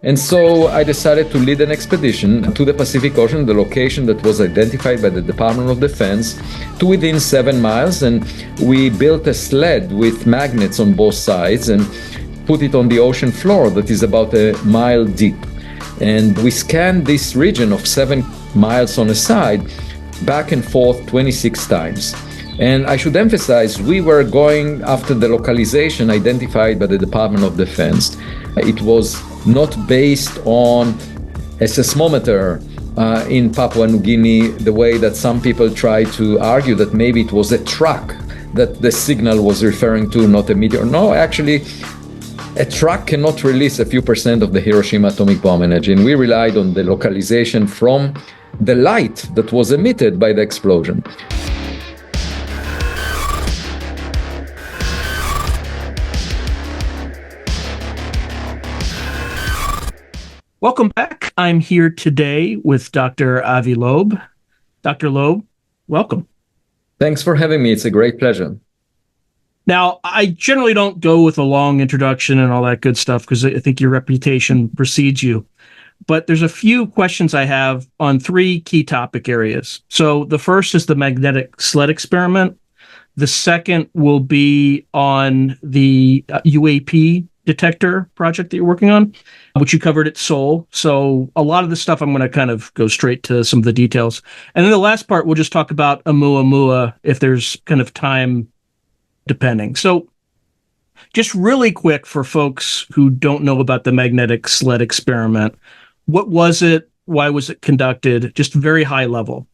And so I decided to lead an expedition to the Pacific Ocean, the location that was identified by the Department of Defense, to within 7 miles. And we built a sled with magnets on both sides and put it on the ocean floor that is about a mile deep. And we scanned this region of 7 miles on a side back and forth 26 times. And I should emphasize, we were going after the localization identified by the Department of Defense. It was not based on a seismometer in Papua New Guinea, the way that some people try to argue that maybe it was a truck that the signal was referring to, not a meteor. No, actually, a truck cannot release a few percent of the Hiroshima atomic bomb energy, and we relied on the localization from the light that was emitted by the explosion. Welcome back. I'm here today with Dr. Avi Loeb. Dr. Loeb, welcome. Thanks for having me. It's a great pleasure. Now, I generally don't go with a long introduction and all that good stuff because I think your reputation precedes you. But there's a few questions I have on 3 key topic areas. So the first is the magnetic sled experiment. The second will be on the UAP detector project that you're working on, which you covered at Seoul. So a lot of the stuff, I'm going to kind of go straight to some of the details. And then the last part, we'll just talk about Oumuamua if there's kind of time depending. So just really quick for folks who don't know about the magnetic sled experiment, what was it? Why was it conducted? Just very high level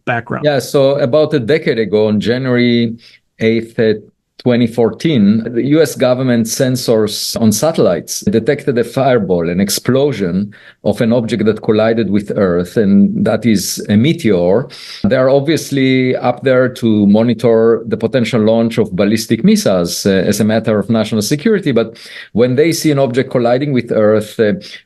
background. Yeah, so about a decade ago, on January 8th, 2014, the US government sensors on satellites detected a fireball, an explosion of an object that collided with Earth, and that is a meteor. They are obviously up there to monitor the potential launch of ballistic missiles as a matter of national security. But when they see an object colliding with Earth,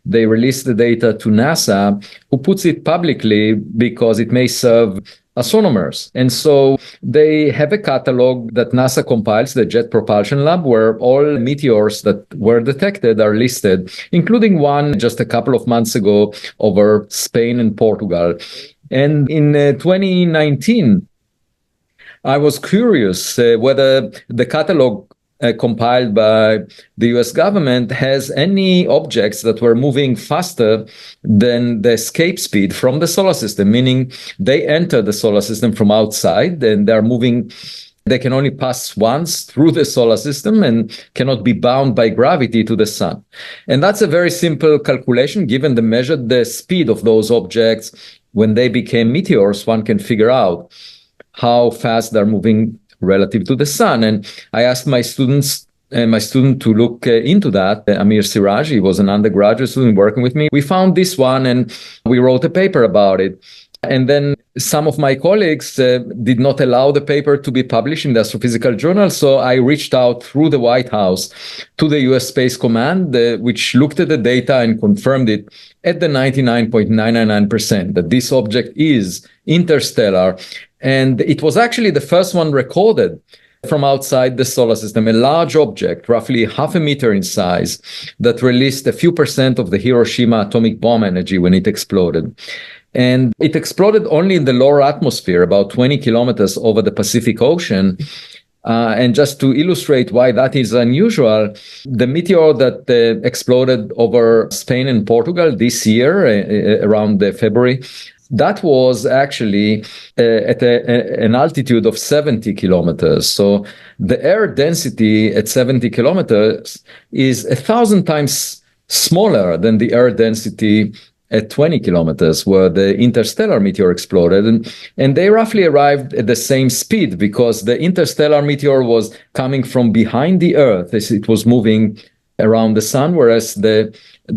they release the data to NASA, who puts it publicly because it may serve astronomers. And so they have a catalog that NASA compiles, the Jet Propulsion Lab, where all meteors that were detected are listed, including one just a couple of months ago over Spain and Portugal. And in 2019, I was curious whether the catalog compiled by the US government has any objects that were moving faster than the escape speed from the solar system, meaning they enter the solar system from outside and they're moving. They can only pass once through the solar system and cannot be bound by gravity to the sun. And that's a very simple calculation. Given the speed of those objects when they became meteors, one can figure out how fast they're moving relative to the sun. And I asked my student to look into that. Amir Siraj, he was an undergraduate student working with me. We found this one and we wrote a paper about it. And then some of my colleagues did not allow the paper to be published in the Astrophysical Journal. So I reached out through the White House to the US Space Command, which looked at the data and confirmed it at the 99.999% that this object is interstellar. And it was actually the first one recorded from outside the solar system, a large object, roughly half a meter in size, that released a few percent of the Hiroshima atomic bomb energy when it exploded. And it exploded only in the lower atmosphere, about 20 kilometers over the Pacific Ocean. And just to illustrate why that is unusual, the meteor that exploded over Spain and Portugal this year, around February, that was actually at an altitude of 70 kilometers. So the air density at 70 kilometers is 1,000 times smaller than the air density at 20 kilometers, where the interstellar meteor exploded. And they roughly arrived at the same speed because the interstellar meteor was coming from behind the Earth as it was moving around the sun, whereas the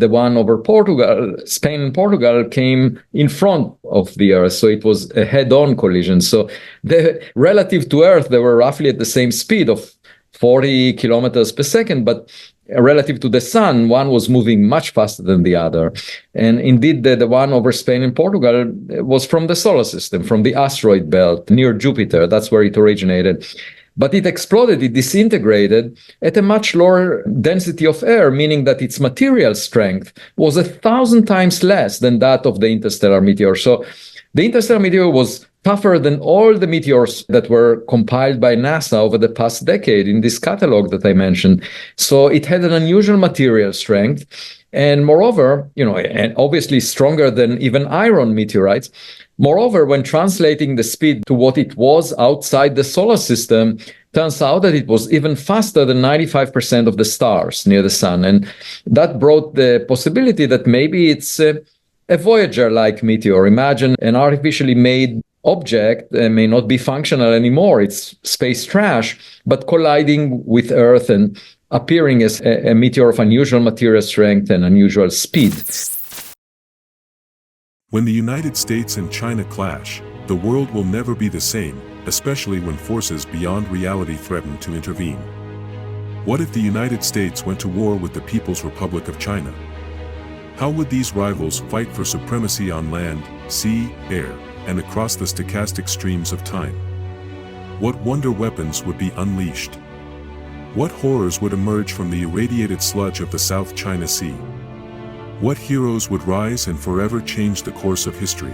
one over Portugal, Spain and Portugal, came in front of the Earth. So it was a head-on collision. So relative to Earth, they were roughly at the same speed of 40 kilometers per second, but relative to the sun, one was moving much faster than the other. And indeed, the one over Spain and Portugal was from the solar system, from the asteroid belt near Jupiter. That's where it originated. But it exploded, it disintegrated at a much lower density of air, meaning that its material strength was 1,000 times less than that of the interstellar meteor. So the interstellar meteor was tougher than all the meteors that were compiled by NASA over the past decade in this catalog that I mentioned. So it had an unusual material strength. And moreover, and obviously stronger than even iron meteorites. Moreover, when translating the speed to what it was outside the solar system, turns out that it was even faster than 95% of the stars near the sun. And that brought the possibility that maybe it's a Voyager-like meteor. Imagine an artificially made object may not be functional anymore. It's space trash, but colliding with Earth and appearing as a meteor of unusual material strength and unusual speed. When the United States and China clash, the world will never be the same, especially when forces beyond reality threaten to intervene. What if the United States went to war with the People's Republic of China? How would these rivals fight for supremacy on land, sea, air, and across the stochastic streams of time? What wonder weapons would be unleashed? What horrors would emerge from the irradiated sludge of the South China Sea? What heroes would rise and forever change the course of history?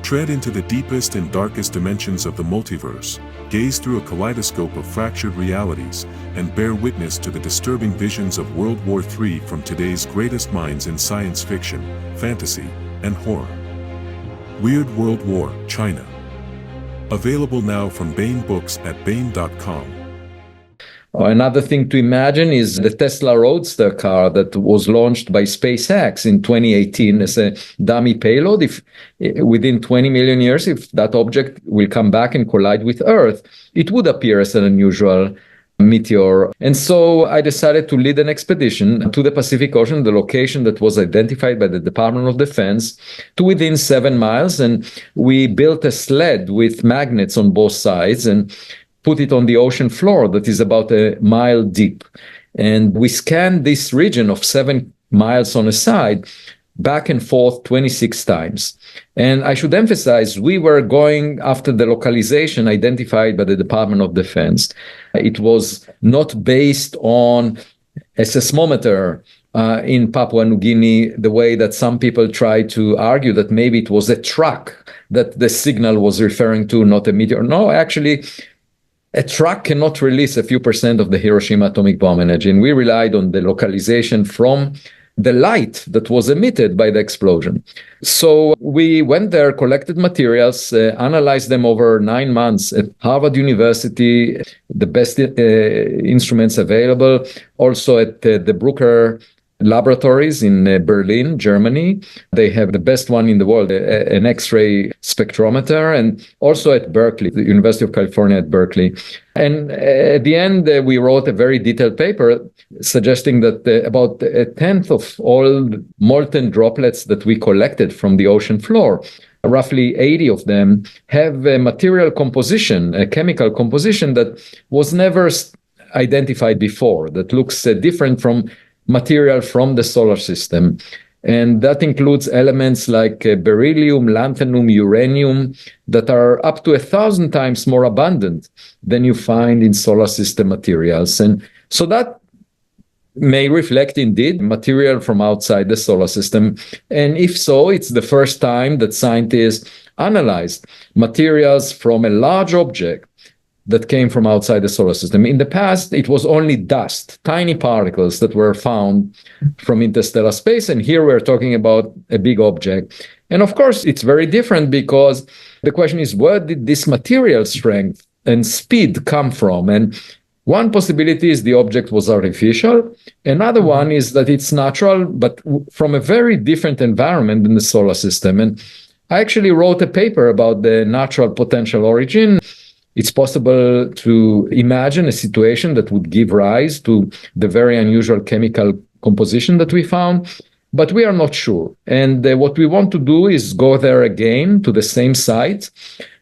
Tread into the deepest and darkest dimensions of the multiverse, gaze through a kaleidoscope of fractured realities, and bear witness to the disturbing visions of World War III from today's greatest minds in science fiction, fantasy, and horror. Weird World War, China. Available now from Baen Books at baen.com. Another thing to imagine is the Tesla Roadster car that was launched by SpaceX in 2018 as a dummy payload. If within 20 million years, if that object will come back and collide with Earth, it would appear as an unusual meteor. And so I decided to lead an expedition to the Pacific Ocean, the location that was identified by the Department of Defense, to within 7 miles. And we built a sled with magnets on both sides and put it on the ocean floor that is about a mile deep. And we scanned this region of 7 miles on a side back and forth 26 times. And I should emphasize, we were going after the localization identified by the Department of Defense. It was not based on a seismometer in Papua New Guinea, the way that some people try to argue that maybe it was a truck that the signal was referring to, not a meteor. No, actually, a truck cannot release a few percent of the Hiroshima atomic bomb energy, and we relied on the localization from the light that was emitted by the explosion. So we went there, collected materials, analyzed them over 9 months at Harvard University, the best instruments available, also at the Brucker laboratories in Berlin, Germany. They have the best one in the world, an X-ray spectrometer, and also at Berkeley, the University of California at Berkeley. And at the end, we wrote a very detailed paper suggesting that about a tenth of all molten droplets that we collected from the ocean floor, roughly 80 of them, have a material composition, a chemical composition that was never identified before, that looks different from material from the solar system. And that includes elements like beryllium, lanthanum, uranium that are up to 1,000 times more abundant than you find in solar system materials. And so that may reflect indeed material from outside the solar system. And if so, it's the first time that scientists analyzed materials from a large object that came from outside the solar system. In the past, it was only dust, tiny particles that were found from interstellar space. And here we're talking about a big object. And of course, it's very different because the question is, where did this material strength and speed come from? And one possibility is the object was artificial. Another one is that it's natural, but from a very different environment than the solar system. And I actually wrote a paper about the natural potential origin. It's possible to imagine a situation that would give rise to the very unusual chemical composition that we found, but we are not sure. And what we want to do is go there again to the same site,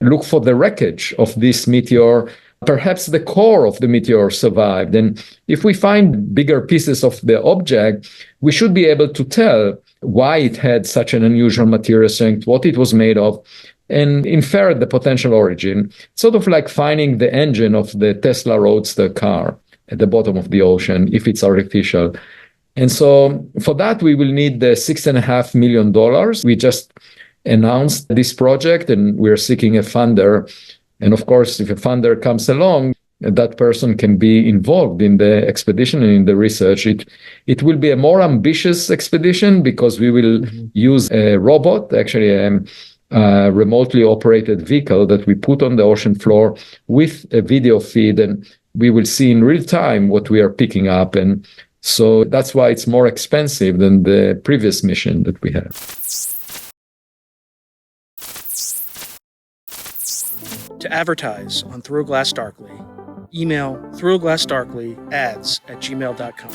look for the wreckage of this meteor. Perhaps the core of the meteor survived. And if we find bigger pieces of the object, we should be able to tell why it had such an unusual material strength, what it was made of, and infer the potential origin, sort of like finding the engine of the Tesla Roadster car at the bottom of the ocean, if it's artificial. And so for that, we will need the $6.5 million. We just announced this project, and we're seeking a funder. And of course, if a funder comes along, that person can be involved in the expedition and in the research. It will be a more ambitious expedition because we will use a robot, actually a remotely operated vehicle that we put on the ocean floor with a video feed, and we will see in real time what we are picking up. And so that's why it's more expensive than the previous mission that we had. To advertise on Through a Glass Darkly, email throughaglassdarkly@gmail.com.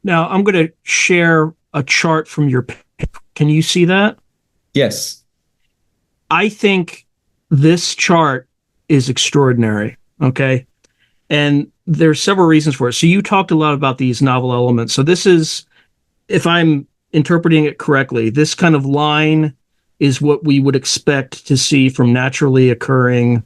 Now, I'm going to share a chart from your paper. Can you see that? Yes. I think this chart is extraordinary, okay? And there's several reasons for it. So you talked a lot about these novel elements. So this is, if I'm interpreting it correctly, this kind of line is what we would expect to see from naturally occurring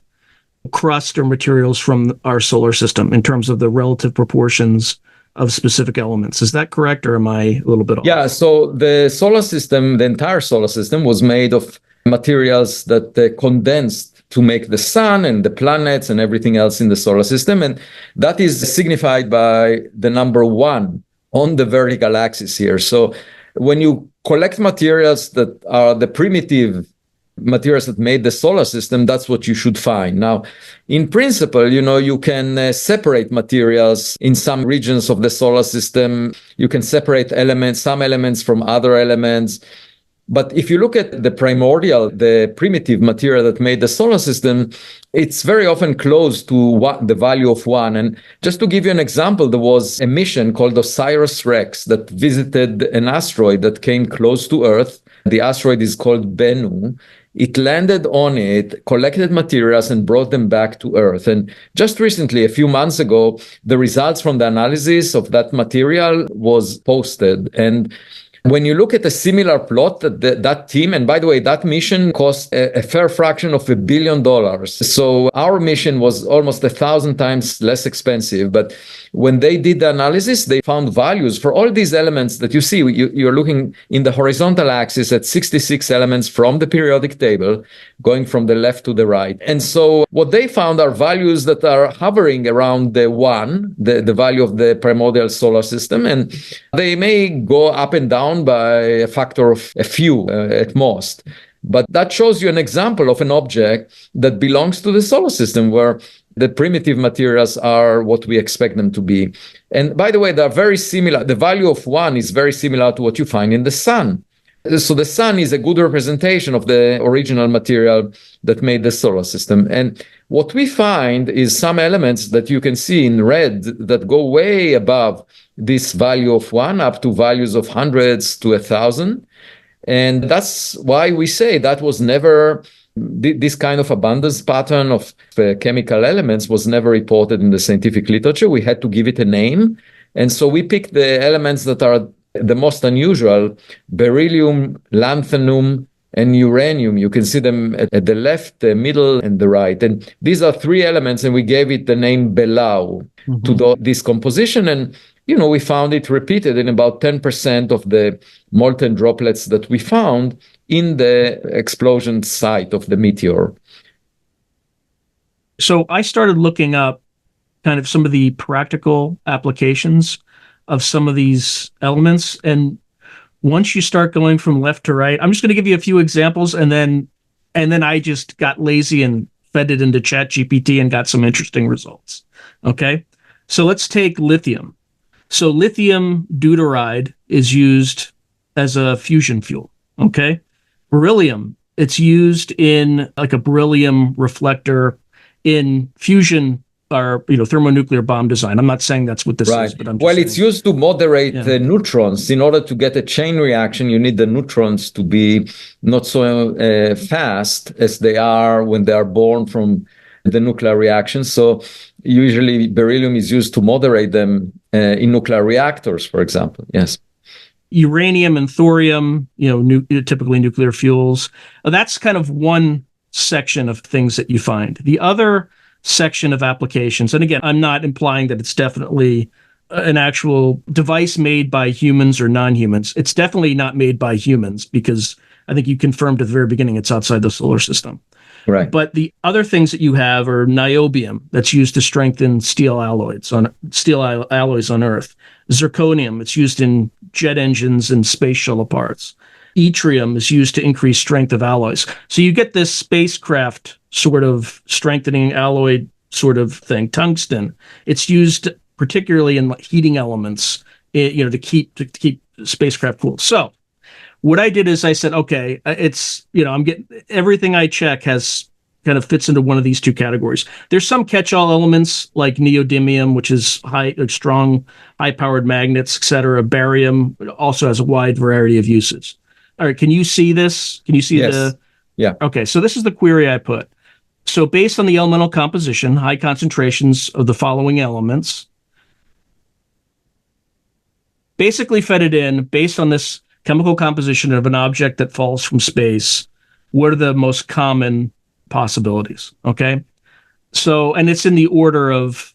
crust or materials from our solar system in terms of the relative proportions of specific elements. Is that correct, or am I a little bit off? Yeah, so the solar system, the entire solar system, was made of materials that condensed to make the sun and the planets and everything else in the solar system. And that is signified by the number 1 on the vertical axis here. So when you collect materials that are the primitive materials that made the solar system, that's what you should find. Now, in principle, you can separate materials in some regions of the solar system. You can separate some elements from other elements. But if you look at the primordial, the primitive material that made the solar system, it's very often close to the value of 1. And just to give you an example, there was a mission called OSIRIS-REx that visited an asteroid that came close to Earth. The asteroid is called Bennu. It landed on it, collected materials, and brought them back to Earth. And just recently, a few months ago, the results from the analysis of that material was posted. And when you look at a similar plot, that team, and by the way, that mission cost a fair fraction of $1 billion. So our mission was almost 1,000 times less expensive. But when they did the analysis, they found values for all these elements that you see. You're looking in the horizontal axis at 66 elements from the periodic table, going from the left to the right. And so what they found are values that are hovering around the 1, the value of the primordial solar system. And they may go up and down by a factor of a few at most. But that shows you an example of an object that belongs to the solar system, where the primitive materials are what we expect them to be. And by the way, they are very similar. The value of 1 is very similar to what you find in the sun. So the sun is a good representation of the original material that made the solar system. And what we find is some elements that you can see in red that go way above this value of 1, up to values of hundreds to 1,000. And that's why we say that was never, this kind of abundance pattern of chemical elements was never reported in the scientific literature. We had to give it a name. And so we picked the elements that are the most unusual: beryllium, lanthanum, and uranium. You can see them at the left, the middle, and the right. And these are 3 elements, and we gave it the name Belau to this composition. And we found it repeated in about 10% of the molten droplets that we found in the explosion site of the meteor. So I started looking up kind of some of the practical applications of some of these elements. And once you start going from left to right, I'm just going to give you a few examples, and then I just got lazy and fed it into ChatGPT and got some interesting results. Okay. So let's take lithium. So lithium deuteride is used as a fusion fuel, okay? Beryllium, it's used in like a beryllium reflector in fusion or thermonuclear bomb design. I'm not saying that's what this is, but I'm just saying. It's used to moderate the neutrons. In order to get a chain reaction, you need the neutrons to be not so fast as they are when they are born from the nuclear reaction. So usually beryllium is used to moderate them in nuclear reactors, for example. Yes. uranium and thorium, typically nuclear fuels. That's kind of one section of things that you find. The other section of applications, and again, I'm not implying that it's definitely an actual device made by humans or non-humans. It's definitely not made by humans, because I think you confirmed at the very beginning it's outside the solar system. Right. But the other things that you have are niobium, that's used to strengthen steel alloys on Earth. Zirconium, it's used in jet engines and space shuttle parts. Yttrium is used to increase strength of alloys. So you get this spacecraft sort of strengthening alloy sort of thing. Tungsten, it's used particularly in heating elements, to keep spacecraft cool. So what I did is I said, okay, it's, I'm getting everything I check has kind of fits into one of these two categories. There's some catch-all elements like neodymium, which is strong, high-powered magnets, etc. Barium also has a wide variety of uses. All right, can you see this? Can you see Yes. Yeah. Okay, so this is the query I put. So based on the elemental composition, high concentrations of the following elements, basically fed it in based on this chemical composition of an object that falls from space. What are the most common possibilities? Okay. So, and it's in the order of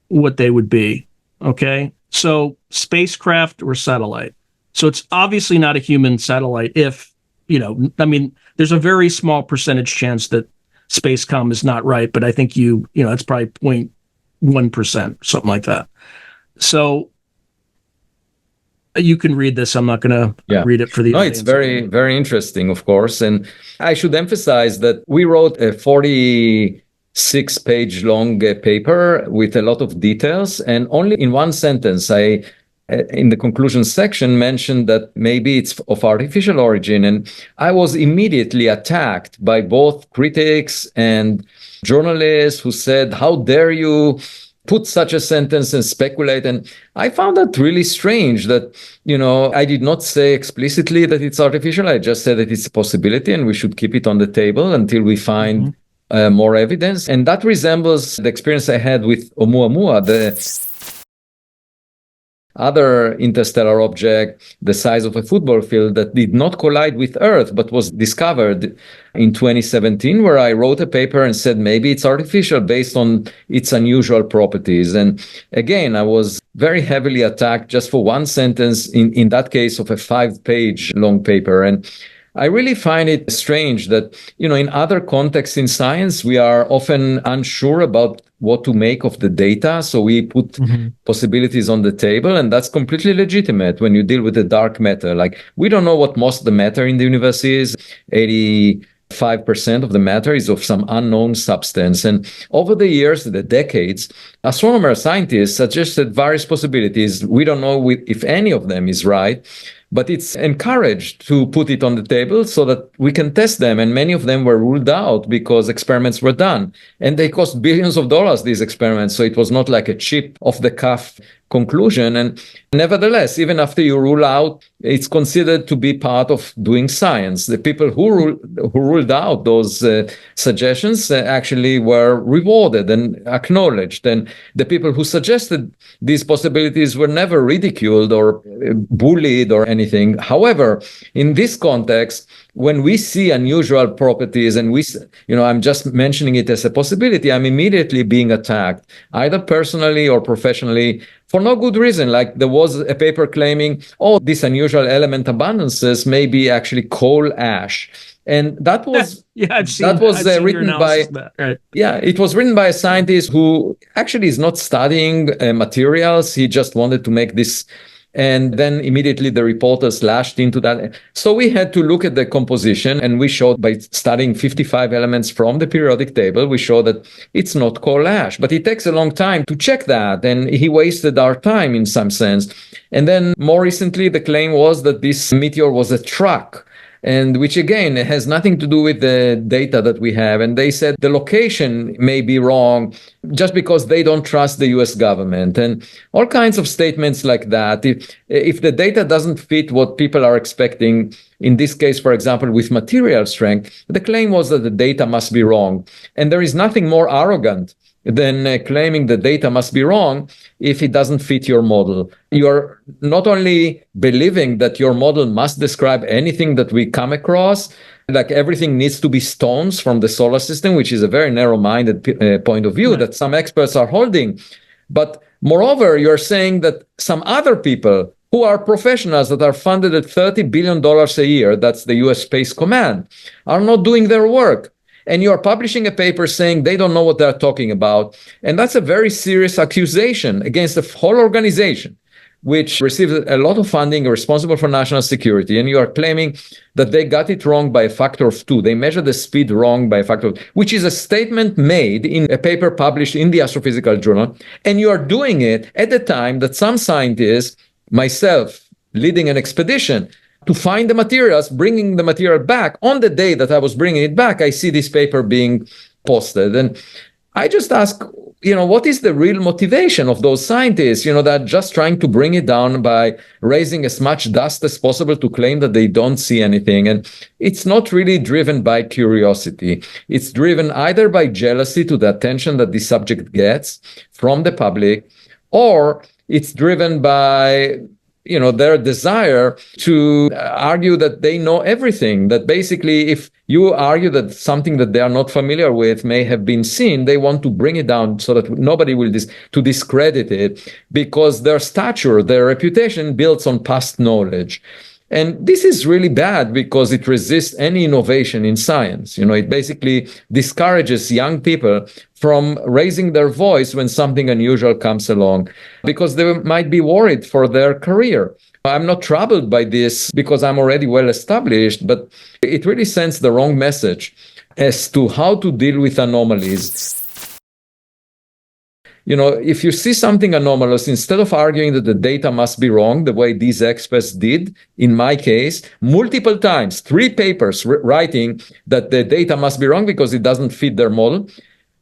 what they would be. Okay. So spacecraft or satellite. So it's obviously not a human satellite if, there's a very small percentage chance that Spacecom is not right, but I think it's probably 0.1%, something like that. So you can read this. I'm not going to read it for the audience. It's very, very interesting, of course. And I should emphasize that we wrote a 46-page long paper with a lot of details. And only in one sentence, I, in the conclusion section, mentioned that maybe it's of artificial origin. And I was immediately attacked by both critics and journalists who said, how dare you put such a sentence and speculate. And I found that really strange that, I did not say explicitly that it's artificial. I just said that it's a possibility and we should keep it on the table until we find more evidence. And that resembles the experience I had with Oumuamua, the other interstellar object the size of a football field that did not collide with Earth, but was discovered in 2017, where I wrote a paper and said maybe it's artificial based on its unusual properties. And again, I was very heavily attacked just for one sentence in that case of a 5-page long paper. And I really find it strange that, in other contexts in science, we are often unsure about what to make of the data. So we put possibilities on the table, and that's completely legitimate when you deal with the dark matter. Like, we don't know what most of the matter in the universe is. 85% of the matter is of some unknown substance. And over the years, the decades, astronomers, scientists suggested various possibilities. We don't know if any of them is right, but it's encouraged to put it on the table so that we can test them. And many of them were ruled out because experiments were done. And they cost billions of dollars, these experiments. So it was not like a cheap, off-the-cuff conclusion. And nevertheless, even after you rule out, it's considered to be part of doing science. The people who ruled out those suggestions actually were rewarded and acknowledged. And the people who suggested these possibilities were never ridiculed or bullied or anything. However, in this context, when we see unusual properties and I'm just mentioning it as a possibility, I'm immediately being attacked, either personally or professionally, for no good reason. Like, there was a paper claiming, this unusual element abundances may be actually coal ash. And that was written by it was written by a scientist who actually is not studying materials. He just wanted to make this. And then immediately the reporters lashed into that. So we had to look at the composition, and we showed, by studying 55 elements from the periodic table, we showed that it's not coal ash. But it takes a long time to check that, and he wasted our time in some sense. And then more recently, the claim was that this meteor was a truck, and which again has nothing to do with the data that we have. And they said the location may be wrong just because they don't trust the US government, and all kinds of statements like that. If the data doesn't fit what people are expecting, in this case, for example, with material strength, the claim was that the data must be wrong. And there is nothing more arrogant than claiming the data must be wrong if it doesn't fit your model. You're not only believing that your model must describe anything that we come across, like everything needs to be stones from the solar system, which is a very narrow-minded point of view that some experts are holding. But moreover, you're saying that some other people who are professionals that are funded at $30 billion a year, that's the US Space Command, are not doing their work. And you are publishing a paper saying they don't know what they're talking about. And that's a very serious accusation against the whole organization, which receives a lot of funding, responsible for national security. And you are claiming that they got it wrong by a factor of 2. They measured the speed wrong by a factor of 2, which is a statement made in a paper published in the Astrophysical Journal. And you are doing it at the time that some scientists, myself, leading an expedition to find the materials, bringing the material back. On the day that I was bringing it back, I see this paper being posted. And I just ask, what is the real motivation of those scientists, that just trying to bring it down by raising as much dust as possible to claim that they don't see anything? And it's not really driven by curiosity. It's driven either by jealousy to the attention that the subject gets from the public, or it's driven by their desire to argue that they know everything, that basically if you argue that something that they are not familiar with may have been seen, they want to bring it down so that nobody will to discredit it, because their stature, their reputation builds on past knowledge. And this is really bad because it resists any innovation in science. It basically discourages young people from raising their voice when something unusual comes along, because they might be worried for their career. I'm not troubled by this because I'm already well established, but it really sends the wrong message as to how to deal with anomalies. If you see something anomalous, instead of arguing that the data must be wrong, the way these experts did, in my case, multiple times, 3 papers writing that the data must be wrong because it doesn't fit their model.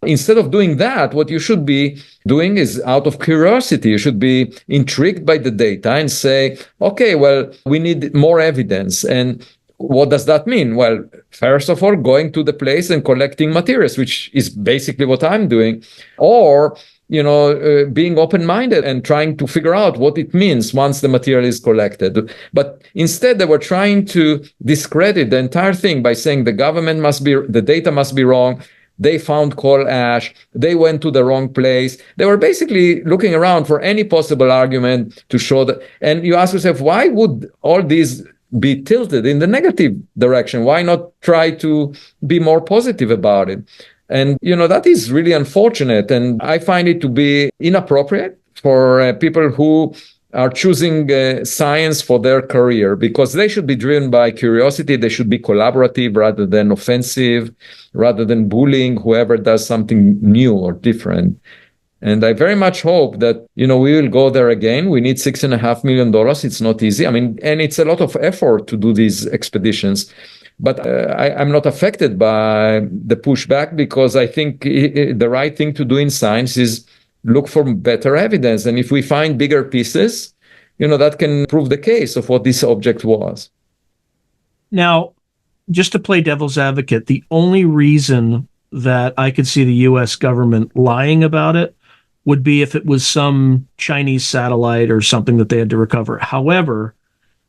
Instead of doing that, what you should be doing is, out of curiosity, you should be intrigued by the data and say, okay, well, we need more evidence. And what does that mean? Well, first of all, going to the place and collecting materials, which is basically what I'm doing, or being open-minded and trying to figure out what it means once the material is collected. But instead, they were trying to discredit the entire thing by saying the data must be wrong. They found coal ash. They went to the wrong place. They were basically looking around for any possible argument to show that. And you ask yourself, why would all these be tilted in the negative direction? Why not try to be more positive about it? And, that is really unfortunate. And I find it to be inappropriate for people who are choosing science for their career, because they should be driven by curiosity. They should be collaborative rather than offensive, rather than bullying whoever does something new or different. And I very much hope that, we will go there again. We need $6.5 million. It's not easy. And it's a lot of effort to do these expeditions. But I'm not affected by the pushback, because I think the right thing to do in science is look for better evidence. And if we find bigger pieces, that can prove the case of what this object was. Now, just to play devil's advocate, the only reason that I could see the U.S. government lying about it would be if it was some Chinese satellite or something that they had to recover. However,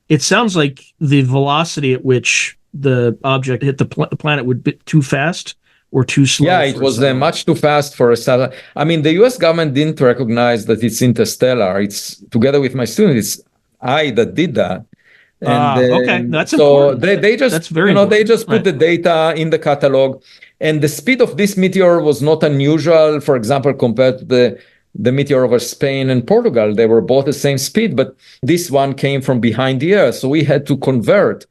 it sounds like the velocity at which the object hit the planet would be too fast or too slow. Yeah, it was much too fast for a satellite. The US government didn't recognize that it's interstellar. It's, together with my student, it's I that did that. And okay, that's so important. they just, that's very they just put the data in the catalog, and the speed of this meteor was not unusual. For example, compared to the meteor over Spain and Portugal, they were both the same speed, but this one came from behind the Earth. So we had to convert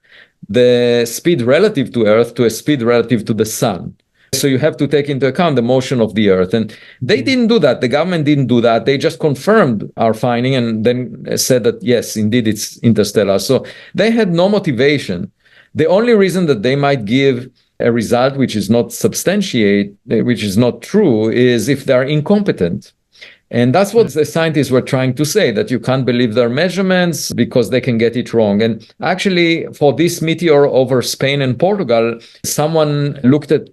the speed relative to Earth to a speed relative to the sun. So you have to take into account the motion of the Earth. And they didn't do that. The government didn't do that. They just confirmed our finding and then said that, yes, indeed, it's interstellar. So they had no motivation. The only reason that they might give a result which is not substantiate, which is not true, is if they're incompetent. And that's what the scientists were trying to say, that you can't believe their measurements because they can get it wrong. And actually, for this meteor over Spain and Portugal, someone looked at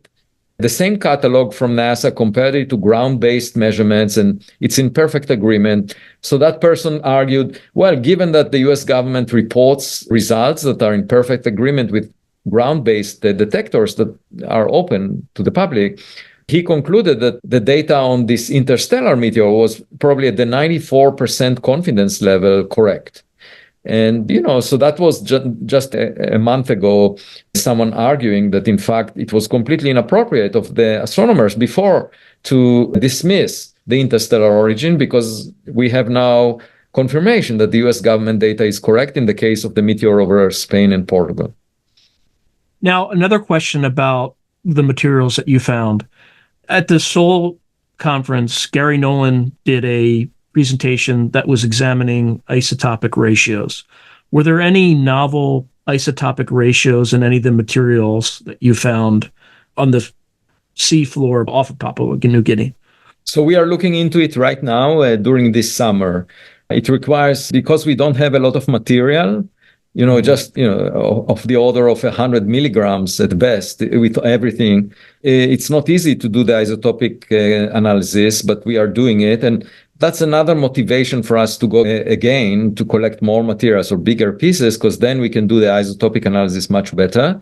the same catalog from NASA, compared it to ground-based measurements, and it's in perfect agreement. So that person argued, well, given that the US government reports results that are in perfect agreement with ground-based detectors that are open to the public, he concluded that the data on this interstellar meteor was probably at the 94% confidence level correct. And, so that was just a month ago, someone arguing that, in fact, it was completely inappropriate of the astronomers before to dismiss the interstellar origin, because we have now confirmation that the US government data is correct in the case of the meteor over Spain and Portugal. Now, another question about the materials that you found. At the Seoul conference, Gary Nolan did a presentation that was examining isotopic ratios. Were there any novel isotopic ratios in any of the materials that you found on the seafloor off of Papua New Guinea? So we are looking into it right now during this summer. It requires, because we don't have a lot of material, of the order of 100 milligrams at best with everything. It's not easy to do the isotopic analysis, but we are doing it. And that's another motivation for us to go again to collect more materials or bigger pieces, because then we can do the isotopic analysis much better.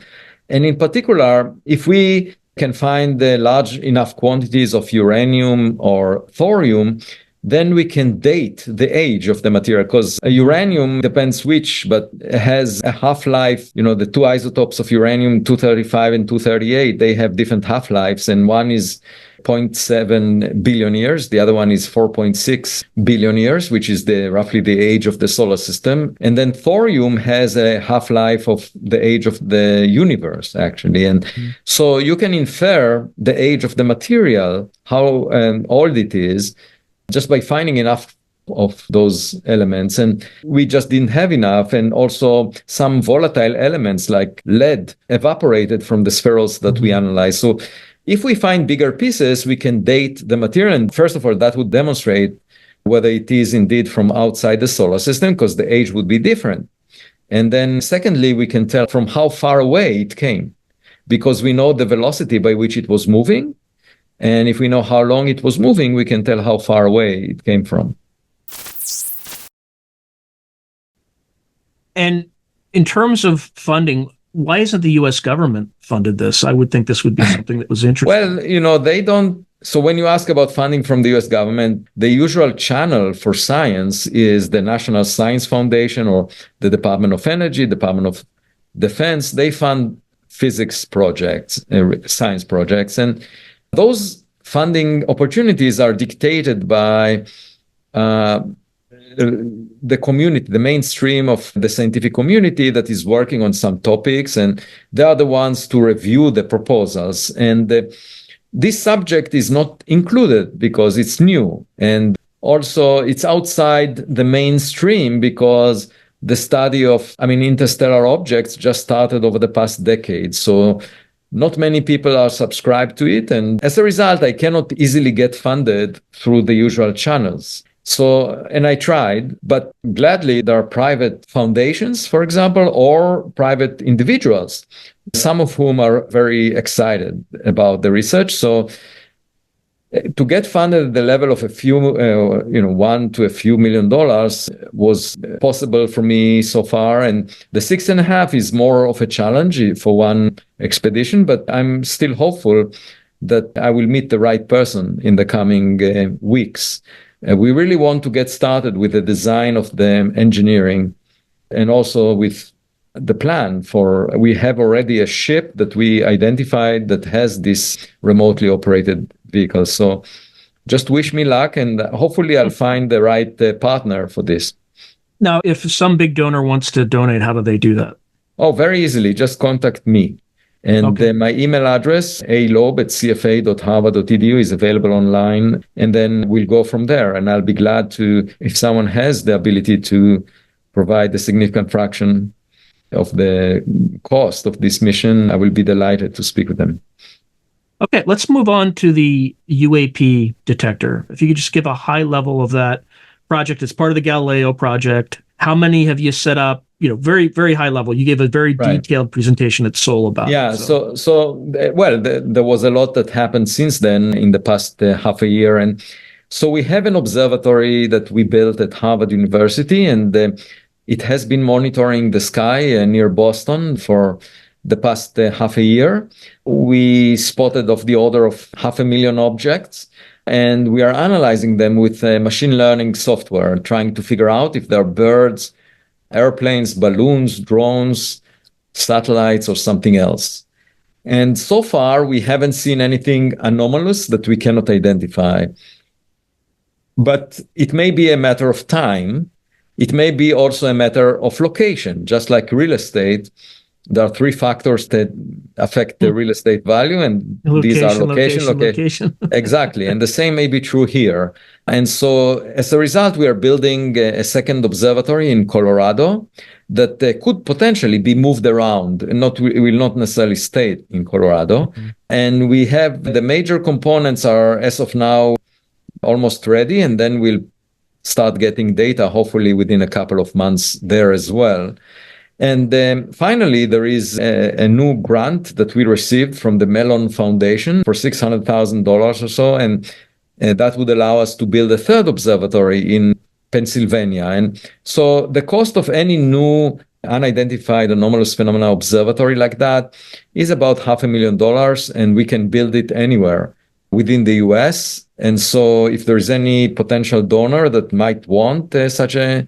And in particular, if we can find the large enough quantities of uranium or thorium, then we can date the age of the material, because uranium depends which, but has a half-life. The two isotopes of uranium, 235 and 238, they have different half-lives, and one is 0.7 billion years. The other one is 4.6 billion years, which is roughly the age of the solar system. And then thorium has a half-life of the age of the universe, actually. And so you can infer the age of the material, how old it is, just by finding enough of those elements. And we just didn't have enough. And also some volatile elements like lead evaporated from the spherules that we analyzed. So if we find bigger pieces, we can date the material. And first of all, that would demonstrate whether it is indeed from outside the solar system, because the age would be different. And then secondly, we can tell from how far away it came, because we know the velocity by which it was moving. And if we know how long it was moving, we can tell how far away it came from. And in terms of funding, why isn't the U.S. government funded this? I would think this would be something that was interesting. Well, they don't. So when you ask about funding from the U.S. government, the usual channel for science is the National Science Foundation or the Department of Energy, Department of Defense. They fund physics projects, science projects. And those funding opportunities are dictated by the community, the mainstream of the scientific community that is working on some topics, and they are the ones to review the proposals. And this subject is not included because it's new. And also it's outside the mainstream because the study of, interstellar objects just started over the past decade. So not many people are subscribed to it. And as a result, I cannot easily get funded through the usual channels. So, and I tried, but gladly there are private foundations, for example, or private individuals, some of whom are very excited about the research. So to get funded at the level of a few, $1 to a few $1 million was possible for me so far. And the 6.5 is more of a challenge for one expedition, but I'm still hopeful that I will meet the right person in the coming weeks. We really want to get started with the design of the engineering and also with the plan we have already a ship that we identified that has this remotely operated vehicle. So just wish me luck, and hopefully I'll find the right partner for this. Now, if some big donor wants to donate, how do they do that? Oh, very easily. Just contact me. And my email address, aloeb@cfa.harvard.edu, is available online. And then we'll go from there. And I'll be glad to, if someone has the ability to provide a significant fraction of the cost of this mission, I will be delighted to speak with them. Okay, let's move on to the UAP detector. If you could just give a high level of that project. It's part of the Galileo project. How many have you set up? very, very high level. You gave a very detailed presentation at Seoul about it. There was a lot that happened since then in the past half a year. And so we have an observatory that we built at Harvard University, and it has been monitoring the sky near Boston for the past half a year. We spotted of the order of 500,000 objects, and we are analyzing them with machine learning software, trying to figure out if there are birds, airplanes, balloons, drones, satellites, or something else. And so far, we haven't seen anything anomalous that we cannot identify. But it may be a matter of time. It may be also a matter of location. Just like real estate, there are three factors that affect the real estate value, and these are location. Exactly. And the same may be true here. And so as a result, we are building a second observatory in Colorado that could potentially be moved around, and will not necessarily stay in Colorado. Mm-hmm. And we have the major components are, as of now, almost ready, and then we'll start getting data, hopefully within a couple of months there as well. And finally, there is a new grant that we received from the Mellon Foundation for $600,000 or so, and that would allow us to build a third observatory in Pennsylvania. And so the cost of any new unidentified anomalous phenomena observatory like that is about $500,000, and we can build it anywhere within the US. And so if there's any potential donor that might want such a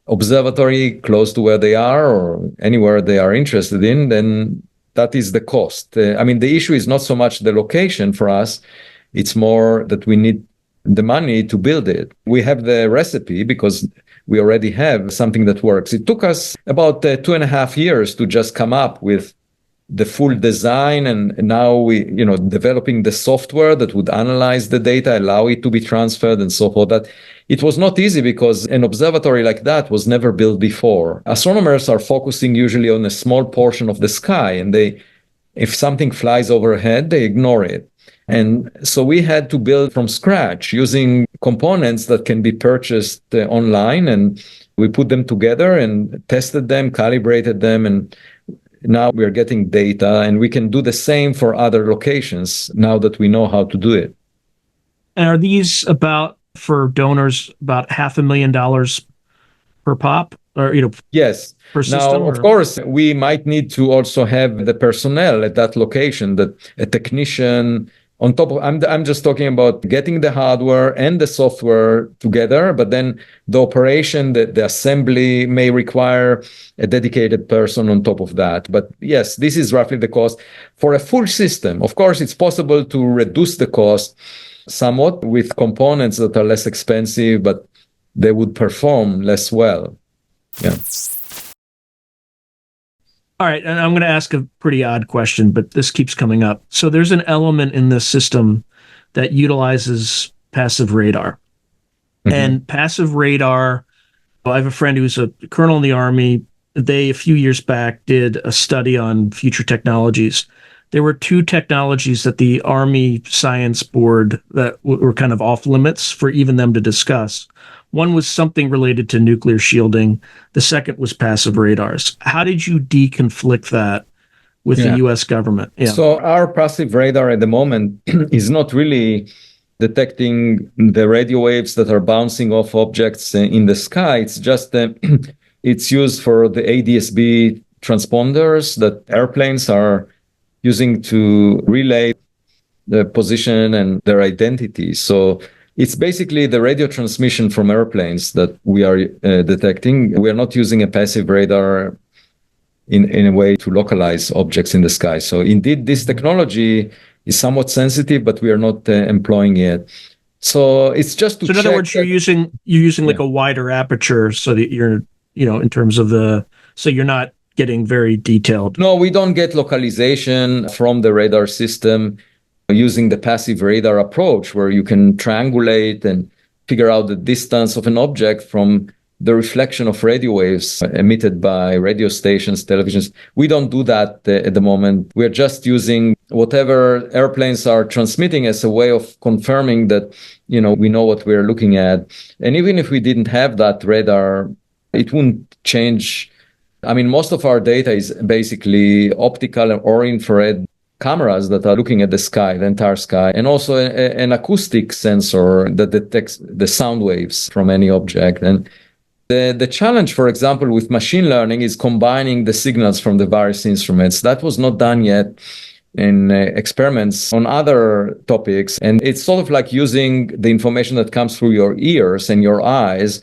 observatory close to where they are or anywhere they are interested in, then that is the cost. The issue is not so much the location for us. It's more that we need the money to build it. We have the recipe because we already have something that works. It took us about 2.5 years to just come up with the full design, and now we, developing the software that would analyze the data, allow it to be transferred, and so forth. That it was not easy because an observatory like that was never built before. Astronomers are focusing usually on a small portion of the sky, and if something flies overhead, they ignore it. And so we had to build from scratch using components that can be purchased online, and we put them together and tested them, calibrated them, and now we are getting data, and we can do the same for other locations now that we know how to do it. And are these for donors, about $500,000 per pop? Or, yes. Per system? Now, of course, we might need to also have the personnel at that location, that a technician on top of, I'm just talking about getting the hardware and the software together, but then the operation, the assembly may require a dedicated person on top of that. But yes, this is roughly the cost for a full system. Of course, it's possible to reduce the cost somewhat with components that are less expensive, but they would perform less well. Yeah. All right, and I'm going to ask a pretty odd question, but this keeps coming up. So there's an element in this system that utilizes passive radar. Mm-hmm. And passive radar, I have a friend who's a colonel in the Army. They, a few years back, did a study on future technologies. There were two technologies that the Army Science Board that were kind of off limits for even them to discuss. One was something related to nuclear shielding. The second was passive radars. How did you deconflict that with the U.S. government? Yeah. So our passive radar at the moment is not really detecting the radio waves that are bouncing off objects in the sky. It's just it's used for the ADS-B transponders that airplanes are using to relay the position and their identity. So it's basically the radio transmission from airplanes that we are detecting. We are not using a passive radar in a way to localize objects in the sky. So indeed, this technology is somewhat sensitive, but we are not employing it. So it's just to check. So in other words, you're using like a wider aperture so that you're, in terms of so you're not getting very detailed. No, we don't get localization from the radar system using the passive radar approach, where you can triangulate and figure out the distance of an object from the reflection of radio waves emitted by radio stations, televisions. We don't do that at the moment. We're just using whatever airplanes are transmitting as a way of confirming that, we know what we're looking at. And even if we didn't have that radar, it wouldn't change I mean, most of our data is basically optical or infrared cameras that are looking at the sky, the entire sky, and also an acoustic sensor that detects the sound waves from any object. And the challenge, for example, with machine learning is combining the signals from the various instruments. That was not done yet in experiments on other topics. And it's sort of like using the information that comes through your ears and your eyes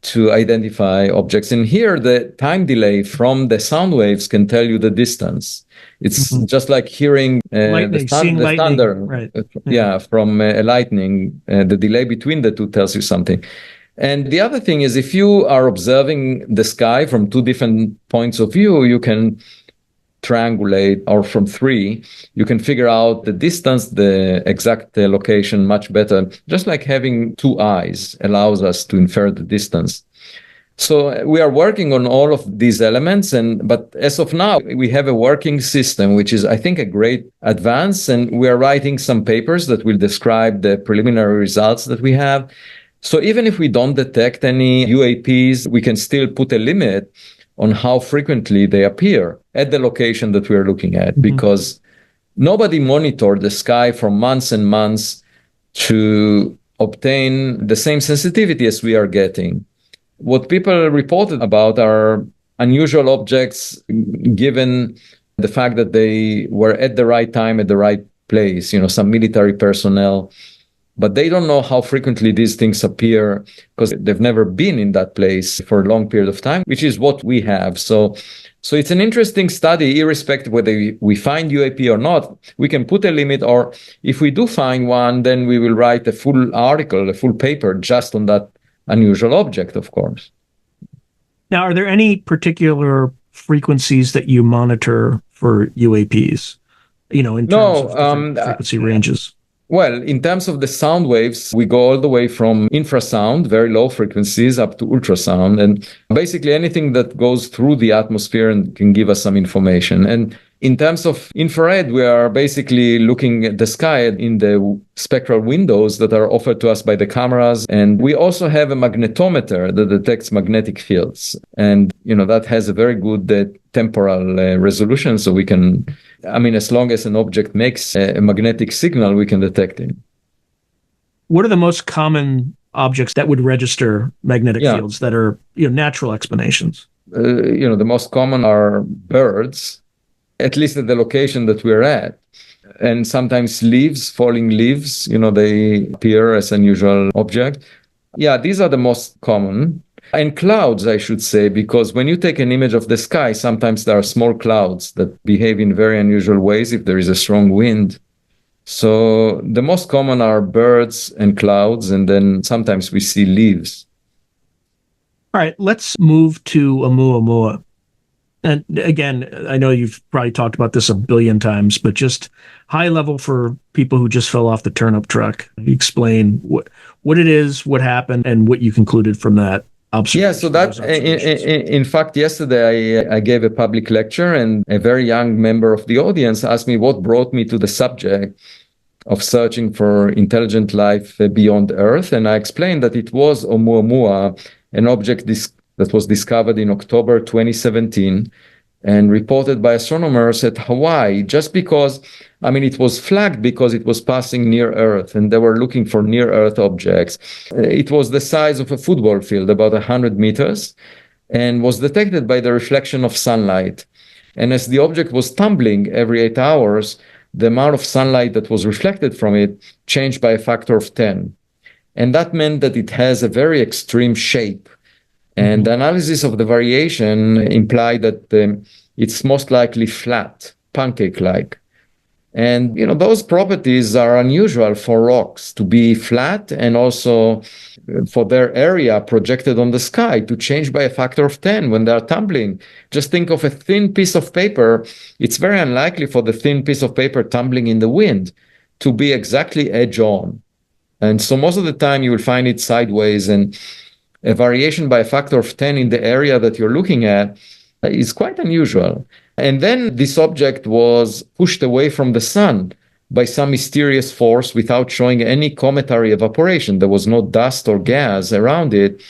to identify objects. And here, the time delay from the sound waves can tell you the distance. It's just like hearing lightning, the thunder. Right. From a lightning. The delay between the two tells you something. And the other thing is, if you are observing the sky from two different points of view, you can triangulate, or from three, you can figure out the distance, the exact location much better. Just like having two eyes allows us to infer the distance. So we are working on all of these elements, but as of now, we have a working system, which is, I think, a great advance. And we are writing some papers that will describe the preliminary results that we have. So even if we don't detect any UAPs, we can still put a limit on how frequently they appear at the location that we're looking at, because nobody monitored the sky for months and months to obtain the same sensitivity as we are getting. What people reported about are unusual objects, given the fact that they were at the right time, at the right place, some military personnel. But they don't know how frequently these things appear because they've never been in that place for a long period of time, which is what we have. So it's an interesting study, irrespective whether we find UAP or not. We can put a limit, or if we do find one, then we will write a full article, a full paper just on that unusual object, of course. Now, are there any particular frequencies that you monitor for UAPs? In terms of different frequency ranges? Well, in terms of the sound waves, we go all the way from infrasound, very low frequencies, up to ultrasound. And basically anything that goes through the atmosphere and can give us some information. And in terms of infrared, we are basically looking at the sky in the spectral windows that are offered to us by the cameras. And we also have a magnetometer that detects magnetic fields. And, that has a very good temporal resolution. So we can, as long as an object makes a magnetic signal, we can detect it. What are the most common objects that would register magnetic fields that are, natural explanations? The most common are birds, at least at the location that we're at. And sometimes leaves, falling leaves, they appear as unusual object. Yeah, these are the most common. And clouds, I should say, because when you take an image of the sky, sometimes there are small clouds that behave in very unusual ways if there is a strong wind. So the most common are birds and clouds, and then sometimes we see leaves. All right, let's move to Oumuamua. And again, I know you've probably talked about this a billion times, but just high level for people who just fell off the turnip truck. Explain what it is, what happened, and what you concluded from that observation. Yeah, so that, in fact, yesterday I gave a public lecture, and a very young member of the audience asked me what brought me to the subject of searching for intelligent life beyond Earth. And I explained that it was Oumuamua, an object that was discovered in October 2017 and reported by astronomers at Hawaii, just because, it was flagged because it was passing near Earth and they were looking for near Earth objects. It was the size of a football field, about 100 meters, and was detected by the reflection of sunlight. And as the object was tumbling every 8 hours, the amount of sunlight that was reflected from it changed by a factor of 10. And that meant that it has a very extreme shape. And the analysis of the variation implied that it's most likely flat, pancake-like. And, those properties are unusual for rocks to be flat, and also for their area projected on the sky to change by a factor of 10 when they're tumbling. Just think of a thin piece of paper. It's very unlikely for the thin piece of paper tumbling in the wind to be exactly edge on. And so most of the time you will find it sideways, and a variation by a factor of 10 in the area that you're looking at is quite unusual. And then this object was pushed away from the sun by some mysterious force without showing any cometary evaporation. There was no dust or gas around it.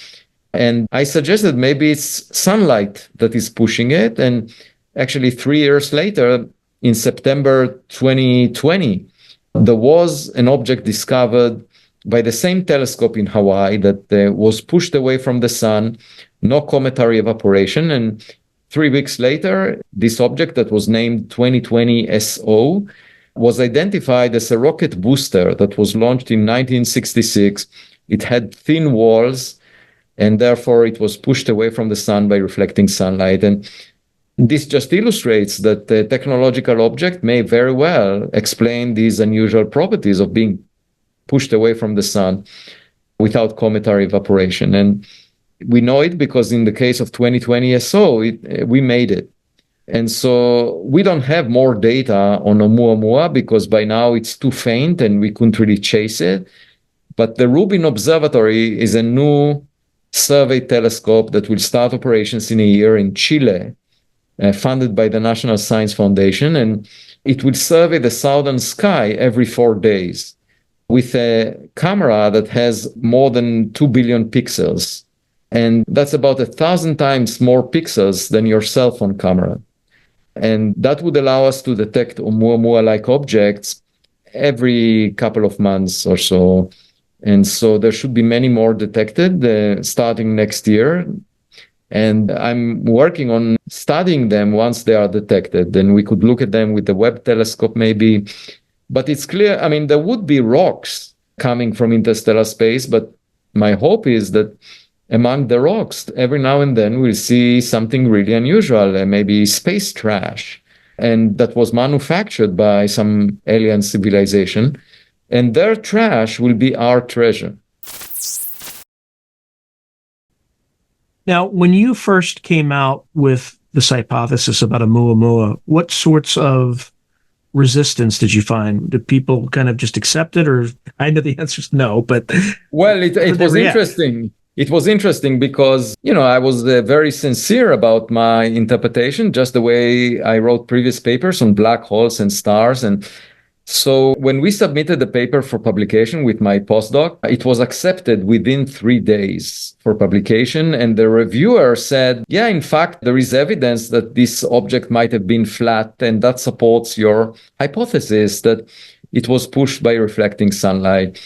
And I suggested maybe it's sunlight that is pushing it. And actually, 3 years later, in September 2020, there was an object discovered by the same telescope in Hawaii that was pushed away from the sun, no cometary evaporation. And 3 weeks later, this object that was named 2020 SO was identified as a rocket booster that was launched in 1966. It had thin walls, and therefore it was pushed away from the sun by reflecting sunlight. And this just illustrates that the technological object may very well explain these unusual properties of being pushed away from the sun without cometary evaporation. And we know it because in the case of 2020 SO, we made it. And so we don't have more data on Oumuamua because by now it's too faint and we couldn't really chase it. But the Rubin Observatory is a new survey telescope that will start operations in a year in Chile, funded by the National Science Foundation. And it will survey the southern sky every 4 days with a camera that has more than 2 billion pixels. And that's about 1,000 times more pixels than your cell phone camera. And that would allow us to detect Oumuamua-like objects every couple of months or so. And so there should be many more detected starting next year. And I'm working on studying them once they are detected. Then we could look at them with the Webb telescope maybe. But it's clear, I mean, there would be rocks coming from interstellar space, but my hope is that among the rocks, every now and then we'll see something really unusual, maybe space trash, and that was manufactured by some alien civilization, and their trash will be our treasure. Now, when you first came out with this hypothesis about Oumuamua, what sorts of resistance did you find? Did people kind of just accept it, or I know the answer is no, but well, it was interesting. It was interesting because, I was very sincere about my interpretation, just the way I wrote previous papers on black holes and stars. And so when we submitted the paper for publication with my postdoc, it was accepted within 3 days for publication. And the reviewer said, yeah, in fact, there is evidence that this object might have been flat, and that supports your hypothesis that it was pushed by reflecting sunlight.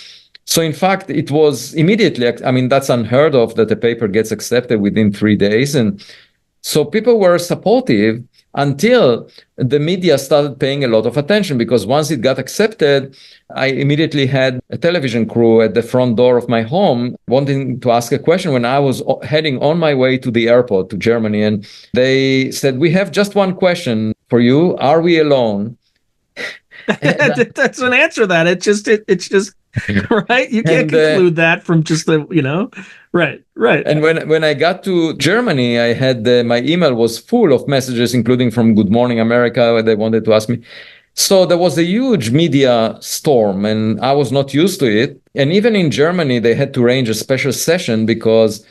So in fact, it was immediately, that's unheard of that a paper gets accepted within 3 days. And so people were supportive until the media started paying a lot of attention, because once it got accepted, I immediately had a television crew at the front door of my home wanting to ask a question when I was heading on my way to the airport to Germany. And they said, we have just one question for you. Are we alone? That's an answer to that. It's just right. You can't conclude that from just right. And when I got to Germany, I had my email was full of messages, including from Good Morning America, where they wanted to ask me. So there was a huge media storm, and I was not used to it. And even in Germany, they had to arrange a special session because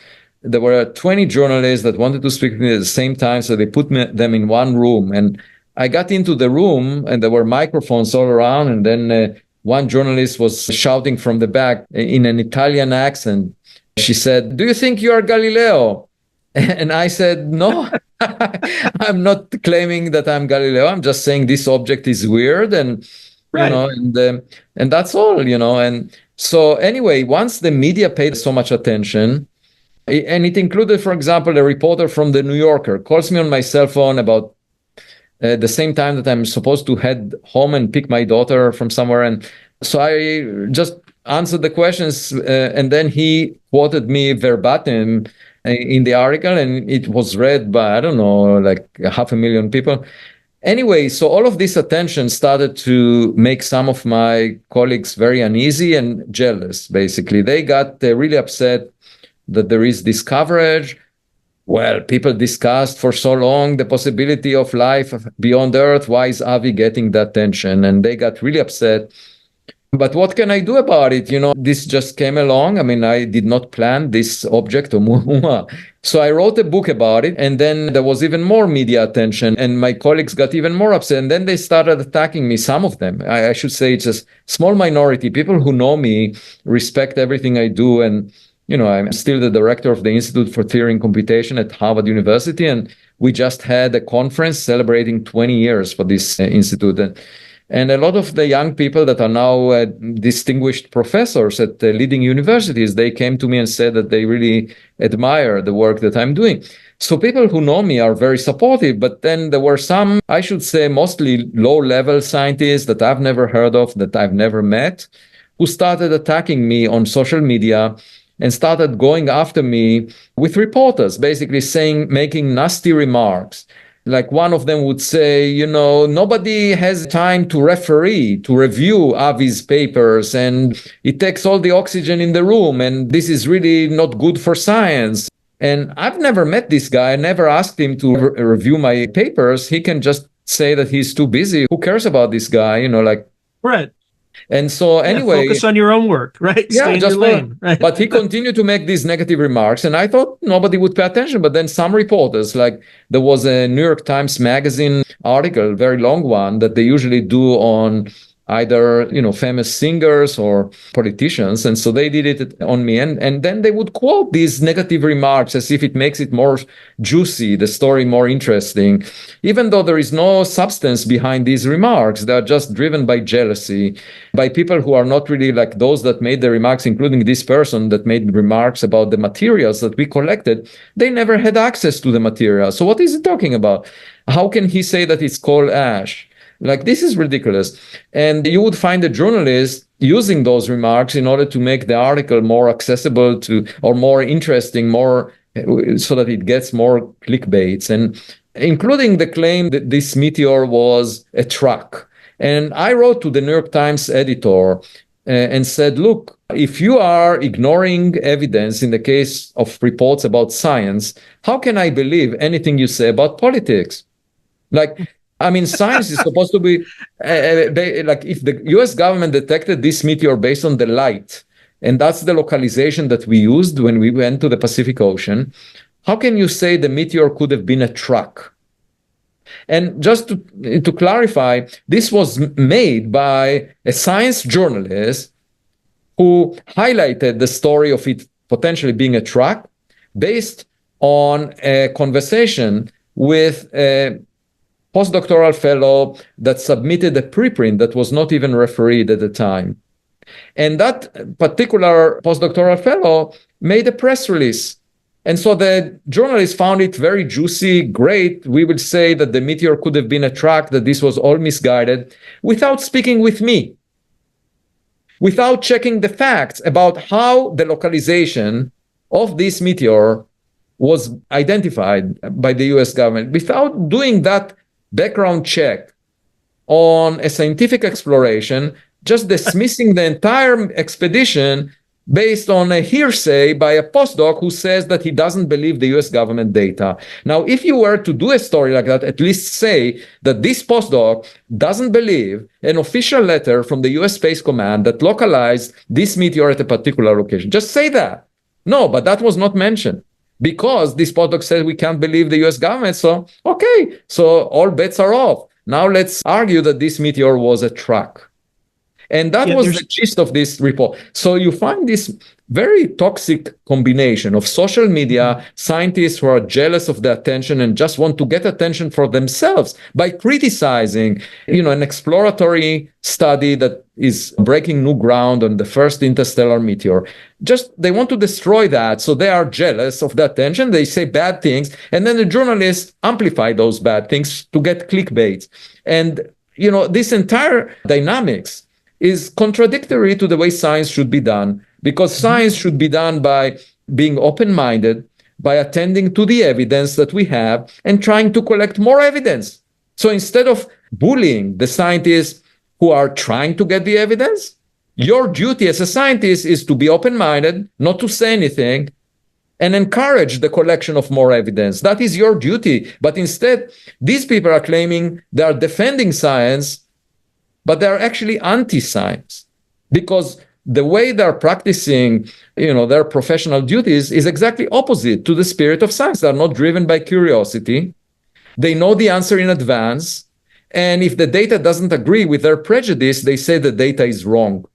there were 20 journalists that wanted to speak to me at the same time. So they put them in one room, and I got into the room, and there were microphones all around. And then one journalist was shouting from the back in an Italian accent. She said, "Do you think you are Galileo?" And I said, "No, I'm not claiming that I'm Galileo. I'm just saying this object is weird, and right. And that's all, And so anyway, once the media paid so much attention, and it included, for example, a reporter from the New Yorker calls me on my cell phone about the same time that I'm supposed to head home and pick my daughter from somewhere. And so I just answered the questions, and then he quoted me verbatim in the article, and it was read by, I don't know, like 500,000 people. Anyway, so all of this attention started to make some of my colleagues very uneasy and jealous, basically. They got really upset that there is this coverage. Well, people discussed for so long the possibility of life beyond Earth. Why is Avi getting that attention? And they got really upset. But what can I do about it? This just came along. I did not plan this object, Oumuamua. So I wrote a book about it, and then there was even more media attention, and my colleagues got even more upset. And then they started attacking me, some of them. I should say it's a small minority. People who know me respect everything I do, and I'm still the director of the Institute for Theory and Computation at Harvard University, and we just had a conference celebrating 20 years for this institute. And a lot of the young people that are now distinguished professors at the leading universities, they came to me and said that they really admire the work that I'm doing. So people who know me are very supportive, but then there were some, I should say, mostly low-level scientists that I've never heard of, that I've never met, who started attacking me on social media and started going after me with reporters, basically making nasty remarks. Like one of them would say, nobody has time to review Avi's papers, and it takes all the oxygen in the room, and this is really not good for science. And I've never met this guy. I never asked him to review my papers. He can just say that he's too busy. Who cares about this guy? Right. And so anyway, focus on your own work, right? Stay in your lane, right? But he continued to make these negative remarks, and I thought nobody would pay attention. But then some reporters, like there was a New York Times Magazine article, very long one, that they usually do on either famous singers or politicians, and so they did it on me, and then they would quote these negative remarks as if it makes it more juicy, the story more interesting, even though there is no substance behind these remarks. They are just driven by jealousy, by people who are not really like those that made the remarks, including this person that made remarks about the materials that we collected. They never had access to the material. So what is he talking about? How can he say that it's coal ash? Like, this is ridiculous. And you would find a journalist using those remarks in order to make the article more accessible or more interesting, so that it gets more clickbaits, and including the claim that this meteor was a truck. And I wrote to the New York Times editor and said, look, if you are ignoring evidence in the case of reports about science, how can I believe anything you say about politics? Science is supposed to be like, if the US government detected this meteor based on the light, and that's the localization that we used when we went to the Pacific Ocean, how can you say the meteor could have been a truck? And just to clarify, this was made by a science journalist who highlighted the story of it potentially being a truck based on a conversation with a postdoctoral fellow that submitted a preprint that was not even refereed at the time. And that particular postdoctoral fellow made a press release. And so the journalists found it very juicy, great. We would say that the meteor could have been a truck, that this was all misguided, without speaking with me, without checking the facts about how the localization of this meteor was identified by the US government, without doing that background check on a scientific exploration, just dismissing the entire expedition based on a hearsay by a postdoc who says that he doesn't believe the US government data. Now, if you were to do a story like that, at least say that this postdoc doesn't believe an official letter from the US Space Command that localized this meteor at a particular location. Just say that. No, but that was not mentioned, because this postdoc said we can't believe the US government. So, okay, so all bets are off. Now let's argue that this meteor was a truck. And that was the gist of this report. So you find this very toxic combination of social media, scientists who are jealous of the attention and just want to get attention for themselves by criticizing, an exploratory study that is breaking new ground on the first interstellar meteor. Just, they want to destroy that. So they are jealous of the attention. They say bad things. And then the journalists amplify those bad things to get clickbait. And, this entire dynamics is contradictory to the way science should be done, because science should be done by being open-minded, by attending to the evidence that we have and trying to collect more evidence. So instead of bullying the scientists who are trying to get the evidence, your duty as a scientist is to be open-minded, not to say anything, and encourage the collection of more evidence. That is your duty. But instead, these people are claiming they are defending science, but they're actually anti-science, because the way they're practicing, their professional duties is exactly opposite to the spirit of science. They're not driven by curiosity. They know the answer in advance. And if the data doesn't agree with their prejudice, they say the data is wrong.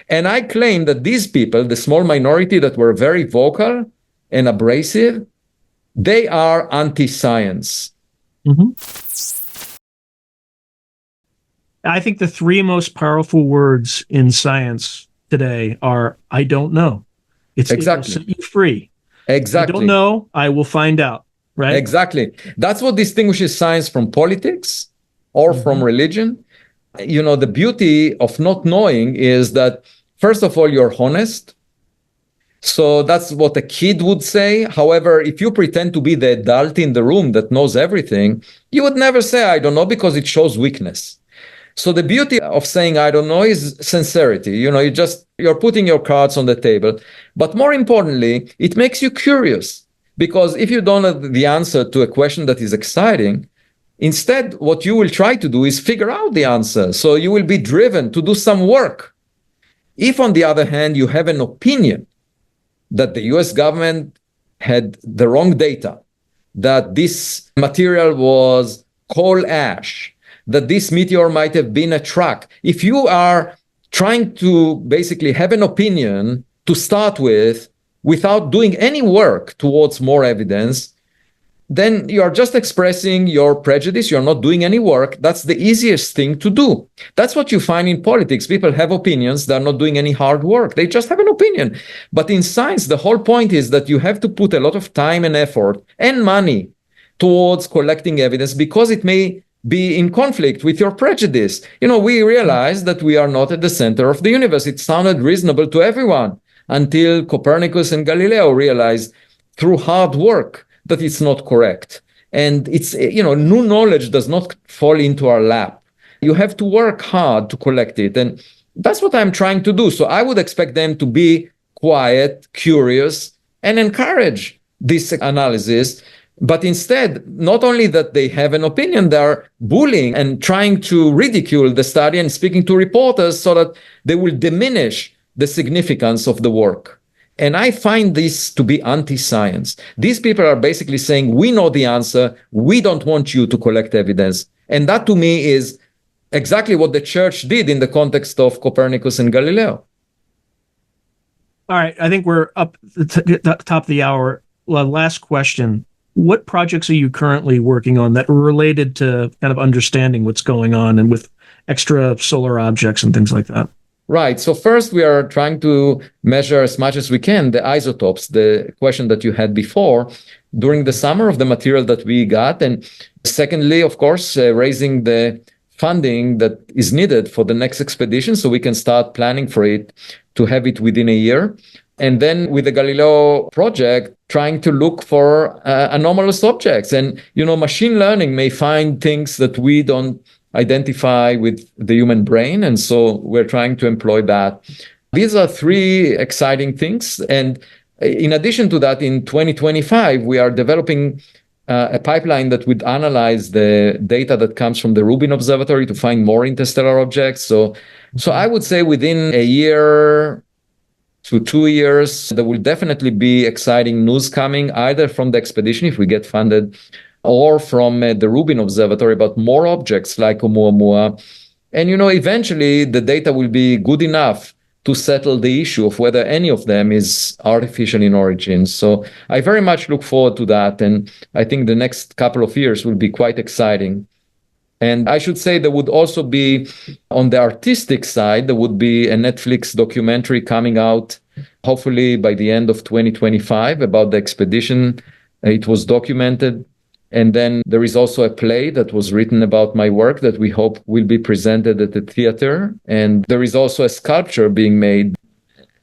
And I claim that these people, the small minority that were very vocal and abrasive, they are anti-science. Mm-hmm. I think the three most powerful words in science today are, I don't know. It will set you free. Exactly. I don't know. I will find out. Right? Exactly. That's what distinguishes science from politics or from religion. You know, the beauty of not knowing is that, first of all, you're honest. So that's what a kid would say. However, if you pretend to be the adult in the room that knows everything, you would never say, I don't know, because it shows weakness. So the beauty of saying, I don't know, is sincerity. You know, you're putting your cards on the table. But more importantly, it makes you curious. Because if you don't have the answer to a question that is exciting, instead, what you will try to do is figure out the answer. So you will be driven to do some work. If, on the other hand, you have an opinion that the US government had the wrong data, that this material was coal ash, that this meteor might have been a truck. If you are trying to basically have an opinion to start with without doing any work towards more evidence, then you are just expressing your prejudice. You're not doing any work. That's the easiest thing to do. That's what you find in politics. People have opinions. They're not doing any hard work. They just have an opinion. But in science, the whole point is that you have to put a lot of time and effort and money towards collecting evidence because it may be in conflict with your prejudice. You know, we realize that we are not at the center of the universe. It sounded reasonable to everyone until Copernicus and Galileo realized through hard work that it's not correct. And it's, you know, new knowledge does not fall into our lap. You have to work hard to collect it. And that's what I'm trying to do. So I would expect them to be quiet, curious, and encourage this analysis. But instead, not only that they have an opinion, they're bullying and trying to ridicule the study and speaking to reporters so that they will diminish the significance of the work. And I find this to be anti-science. These people are basically saying, we know the answer. We don't want you to collect evidence. And that to me is exactly what the church did in the context of Copernicus and Galileo. All right. I think we're up at the top of the hour. Last question. What projects are you currently working on that are related to kind of understanding what's going on and with extra solar objects and things like that? Right. So first, we are trying to measure as much as we can the isotopes, the question that you had before, during the summer of the material that we got. And secondly, of course, raising the funding that is needed for the next expedition so we can start planning for it to have it within a year. And then with the Galileo project, trying to look for anomalous objects. And, you know, machine learning may find things that we don't identify with the human brain. And so we're trying to employ that. These are three exciting things. And in addition to that, in 2025, we are developing a pipeline that would analyze the data that comes from the Rubin Observatory to find more interstellar objects. So I would say within a year to 2 years, there will definitely be exciting news coming, either from the expedition, if we get funded, or from the Rubin Observatory about more objects like Oumuamua. And, you know, eventually the data will be good enough to settle the issue of whether any of them is artificial in origin. So I very much look forward to that. And I think the next couple of years will be quite exciting. And I should say there would also be, on the artistic side, there would be a Netflix documentary coming out, hopefully by the end of 2025, about the expedition. It was documented. And then there is also a play that was written about my work that we hope will be presented at the theater. And there is also a sculpture being made.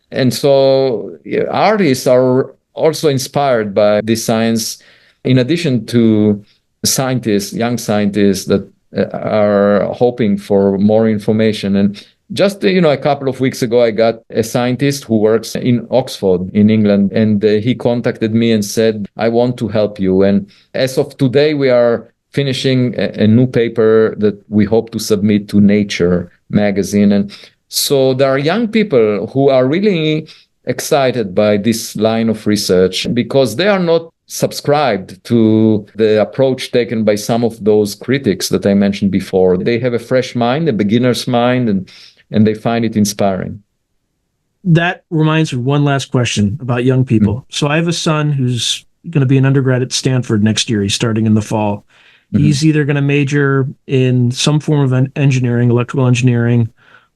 And so artists are also inspired by this science, in addition to scientists, young scientists that are hoping for more information. And just, you know, a couple of weeks ago, I got a scientist who works in Oxford in England, and he contacted me and said, I want to help you. And as of today, we are finishing a new paper that we hope to submit to Nature magazine. And so there are young people who are really excited by this line of research because they are not subscribed to the approach taken by some of those critics that I mentioned before. They have a fresh mind, a beginner's mind, and they find it inspiring. That reminds me of one last question about young people. Mm-hmm. So I have a son who's going to be an undergrad at Stanford next year. He's starting in the fall. Mm-hmm. He's either going to major in some form of engineering, electrical engineering,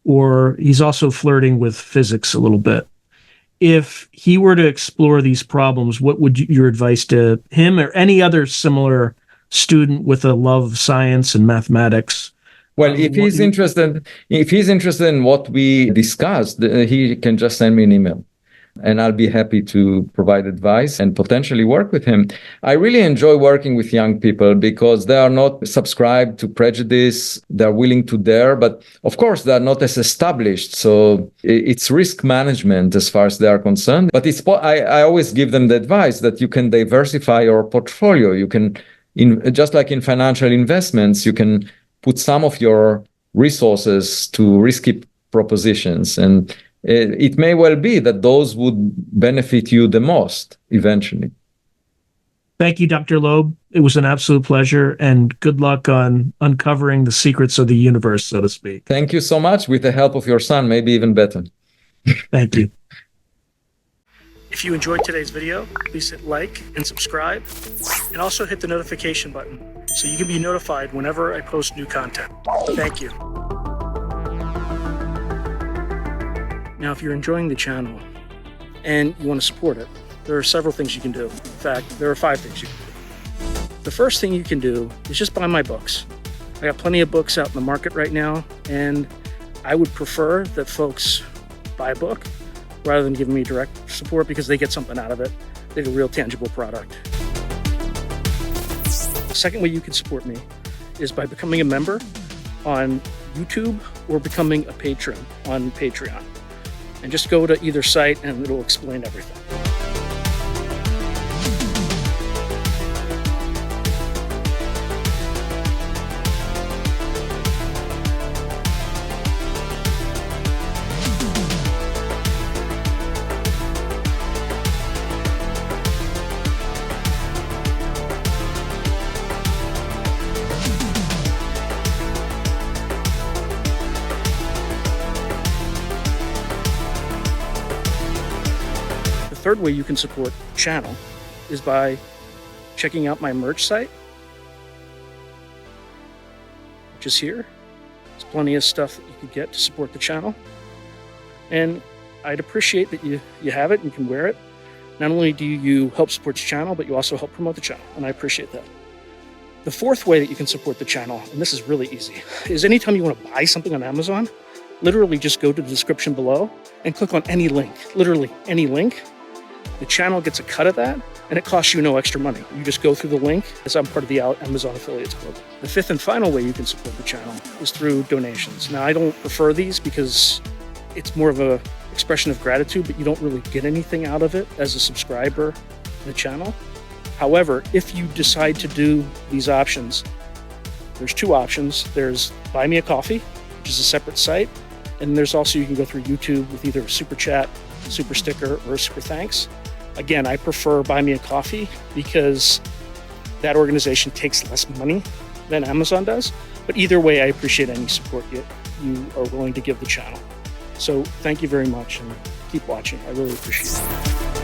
or he's also flirting with physics a little bit. If he were to explore these problems, what would your advice to him or any other similar student with a love of science and mathematics? Well, if he's interested in what we discussed, he can just send me an email, and I'll be happy to provide advice and potentially work with him. I really enjoy working with young people because they are not subscribed to prejudice. They're willing to dare, but of course, they're not as established. So it's risk management as far as they are concerned. But I always give them the advice that you can diversify your portfolio. You can, just like in financial investments, you can put some of your resources to risky propositions. And it may well be that those would benefit you the most eventually. Thank you, Dr. Loeb. It was an absolute pleasure, and good luck on uncovering the secrets of the universe, so to speak. Thank you so much. With the help of your son, maybe even better. Thank you. If you enjoyed today's video, please hit like and subscribe, and also hit the notification button so you can be notified whenever I post new content. Thank you. Now, if you're enjoying the channel and you want to support it, there are several things you can do. In fact, there are 5 things you can do. The first thing you can do is just buy my books. I got plenty of books out in the market right now, and I would prefer that folks buy a book rather than giving me direct support because they get something out of it. They get a real tangible product. The second way you can support me is by becoming a member on YouTube or becoming a patron on Patreon. And just go to either site and it'll explain everything. The third way you can support the channel is by checking out my merch site, which is here. There's plenty of stuff that you could get to support the channel. And I'd appreciate that you have it and you can wear it. Not only do you help support the channel, but you also help promote the channel, and I appreciate that. The fourth way that you can support the channel, and this is really easy, is anytime you want to buy something on Amazon, literally just go to the description below and click on any link, literally any link. The channel gets a cut of that, and it costs you no extra money. You just go through the link, as I'm part of the Amazon Affiliates Club. The fifth and final way you can support the channel is through donations. Now, I don't prefer these because it's more of an expression of gratitude, but you don't really get anything out of it as a subscriber to the channel. However, if you decide to do these options, there's 2 options. There's Buy Me a Coffee, which is a separate site, and there's also, you can go through YouTube with either a super chat, super sticker, or a super thanks. Again, I prefer Buy Me a Coffee because that organization takes less money than Amazon does. But either way, I appreciate any support you are willing to give the channel. So thank you very much and keep watching. I really appreciate it.